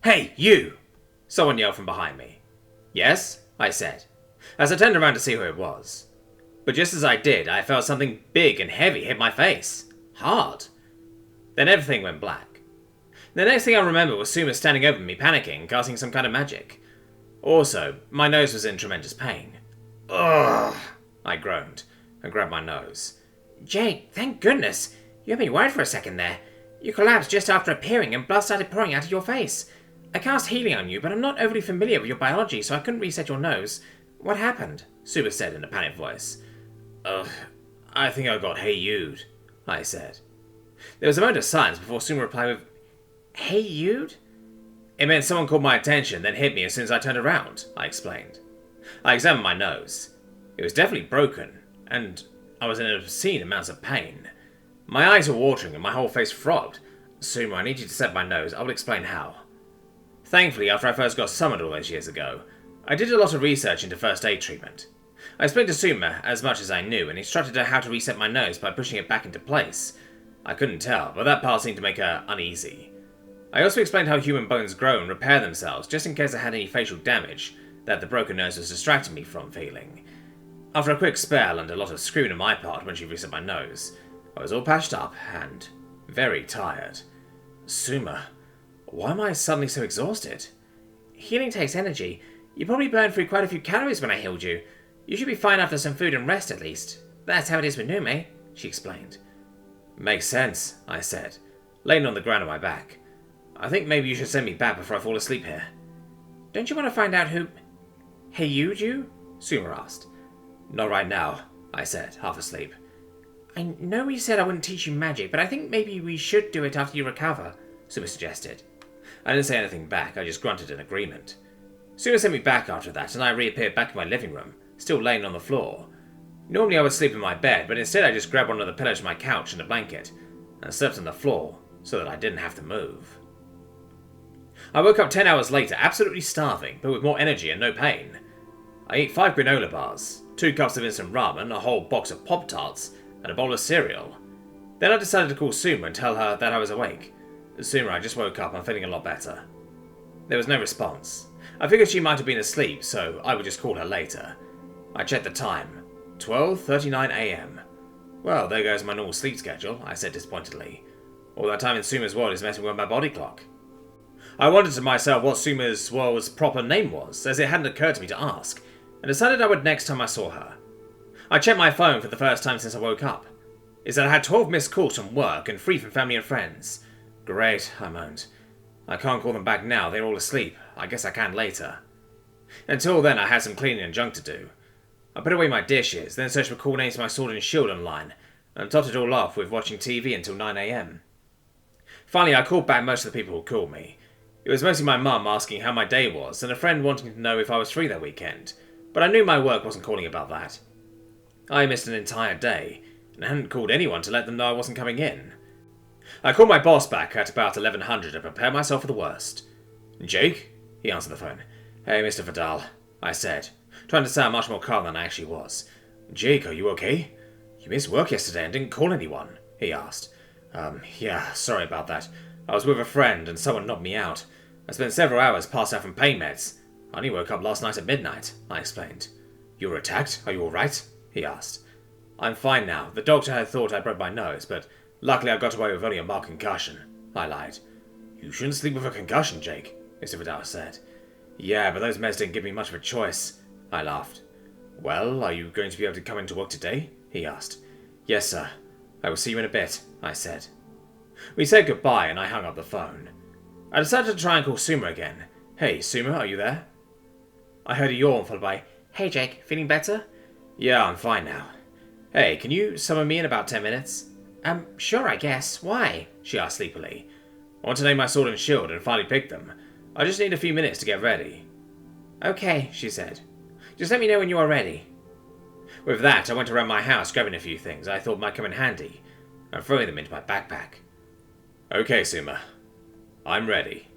"Hey, you!" someone yelled from behind me. "Yes?" I said, as I turned around to see who it was. But just as I did, I felt something big and heavy hit my face. Hard. Then everything went black. The next thing I remember was Suma standing over me, panicking, casting some kind of magic. Also, my nose was in tremendous pain. "Ugh!" I groaned, and grabbed my nose. "Jake, thank goodness! You had me worried for a second there. You collapsed just after appearing and blood started pouring out of your face. I cast healing on you, but I'm not overly familiar with your biology, so I couldn't reset your nose. What happened?" Suma said in a panicked voice. I think I got hey you'd," I said. There was a moment of silence before Suma replied with, "Hey you'd?" "It meant someone called my attention, then hit me as soon as I turned around," I explained. I examined my nose. It was definitely broken, and I was in obscene amounts of pain. My eyes were watering and my whole face frothed. "Suma, I need you to set my nose. I will explain how." Thankfully, after I first got summoned all those years ago, I did a lot of research into first aid treatment. I explained to Suma as much as I knew and instructed her how to reset my nose by pushing it back into place. I couldn't tell, but that part seemed to make her uneasy. I also explained how human bones grow and repair themselves just in case I had any facial damage that the broken nose was distracting me from feeling. After a quick spell and a lot of screaming on my part when she reset my nose, I was all patched up and very tired. "Suma, why am I suddenly so exhausted?" "Healing takes energy. You probably burned through quite a few calories when I healed you. You should be fine after some food and rest at least. That's how it is with Nume," she explained. "Makes sense," I said, laying on the ground on my back. "I think maybe you should send me back before I fall asleep here." "Don't you want to find out who heyu'd you?" Suma asked. "Not right now," I said, half asleep. "I know we said I wouldn't teach you magic, but I think maybe we should do it after you recover," Suma suggested. I didn't say anything back, I just grunted in agreement. Suma sent me back after that, and I reappeared back in my living room, still laying on the floor. Normally I would sleep in my bed, but instead I just grabbed one of the pillows from my couch and a blanket, and slept on the floor so that I didn't have to move. I woke up 10 hours later, absolutely starving, but with more energy and no pain. I ate 5 granola bars, 2 cups of instant ramen, a whole box of Pop-Tarts, and a bowl of cereal. Then I decided to call Suma and tell her that I was awake. "Suma, I just woke up, I'm feeling a lot better." There was no response. I figured she might have been asleep, so I would just call her later. I checked the time. 12:39 AM. "Well, there goes my normal sleep schedule," I said disappointedly. "All that time in Suma's world is messing with my body clock." I wondered to myself what Suma's world's proper name was, as it hadn't occurred to me to ask, and decided I would next time I saw her. I checked my phone for the first time since I woke up. It said I had 12 missed calls from work and 3 from family and friends. "Great," I moaned. "I can't call them back now, they're all asleep. I guess I can later." Until then, I had some cleaning and junk to do. I put away my dishes, then searched for cool names for my sword and shield online, and topped it all off with watching TV until 9 AM. Finally, I called back most of the people who called me. It was mostly my mum asking how my day was, and a friend wanting to know if I was free that weekend, but I knew my work wasn't calling about that. I missed an entire day, and I hadn't called anyone to let them know I wasn't coming in. I called my boss back at about 1100 and prepared myself for the worst. "Jake?" He answered the phone. "Hey, Mr. Vidal," I said, trying to sound much more calm than I actually was. "Jake, are you okay? You missed work yesterday and didn't call anyone," he asked. Yeah, sorry about that. I was with a friend and someone knocked me out. I spent several hours passed out from pain meds. I only woke up last night at midnight," I explained. "You were attacked? Are you alright?" he asked. "I'm fine now. The doctor had thought I broke my nose, but luckily I got away with only a mild concussion," I lied. "You shouldn't sleep with a concussion, Jake," Mr. Vidal said. "Yeah, but those meds didn't give me much of a choice," I laughed. "Well, are you going to be able to come into work today?" he asked. "Yes, sir. I will see you in a bit," I said. We said goodbye and I hung up the phone. I decided to try and call Suma again. "Hey, Suma, are you there?" I heard a yawn followed by, "Hey Jake, feeling better?" "Yeah, I'm fine now." "Hey, can you summon me in about 10 minutes? Sure, I guess. Why?" she asked sleepily. "I want to name my sword and shield and finally pick them. I just need a few minutes to get ready." "Okay," she said. "Just let me know when you are ready." With that, I went around my house grabbing a few things I thought might come in handy and throwing them into my backpack. "Okay, Suma. I'm ready."